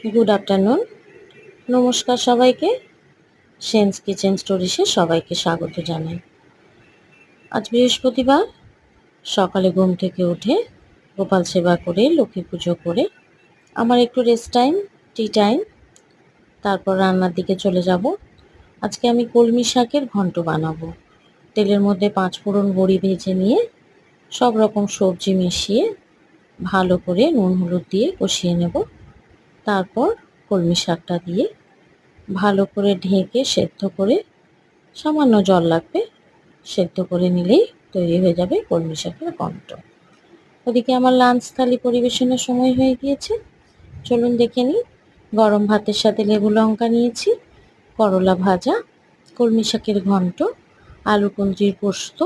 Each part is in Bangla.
Good afternoon. নমস্কার সবাইকে। সেন্স কিচেন স্টোরিজে সবাইকে স্বাগত জানাই। আজ বৃহস্পতিবার, সকালে ঘুম থেকে উঠে গোপাল সেবা করে লক্ষ্মী পুজো করে আমার একটু রেস্ট টাইম, টি টাইম, তারপর রান্নার দিকে চলে যাব। আজকে আমি কলমি শাকের ঘন্ট বানাবো। তেলের মধ্যে 5 ফোড়ন বড়ি ভেজে নিয়ে সব রকম সবজি মিশিয়ে ভালো করে নুন হলুদ দিয়ে কষিয়ে নেব। তারপর কলমি শাকটা দিয়ে ভালো করে ঢেকে সেদ্ধ করে, সামান্য জল লাগবে, সেদ্ধ করে নিলেই তৈরি হয়ে যাবে কলমি শাকের ঘন্ট। ওদিকে আমার লাঞ্চ থালি পরিবেশনের সময় হয়ে গিয়েছে। চলুন দেখে নিই। গরম ভাতের সাথে লেবু লঙ্কা নিয়েছি, করলা ভাজা, কলমি শাকের ঘন্ট, আলু কুঁদরির পোস্ত,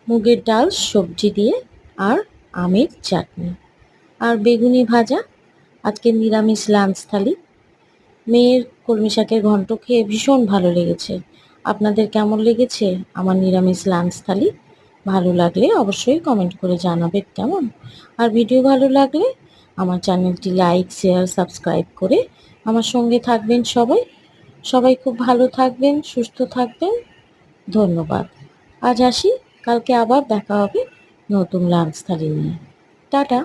মুগের ডাল সবজি দিয়ে, আর আমের চাটনি, আর বেগুনি ভাজা। আজকে নিরামিষ লাঞ্চ থালি। মেয়ের কলমি শাকের ঘন্ট খেয়ে ভীষণ ভালো লেগেছে। আপনাদের কেমন লেগেছে আমার নিরামিষ লাঞ্চ থালি? ভালো লাগলে অবশ্যই কমেন্ট করে জানাবেন কেমন। আর ভিডিও ভালো লাগলে আমার চ্যানেলটি লাইক, শেয়ার, সাবস্ক্রাইব করে আমার সঙ্গে থাকবেন সবাই। সবাই খুব ভালো থাকবেন, সুস্থ থাকবেন। ধন্যবাদ। আজ আসি, কালকে আবার দেখা হবে নতুন লাঞ্চ থালি নিয়ে। টাটা।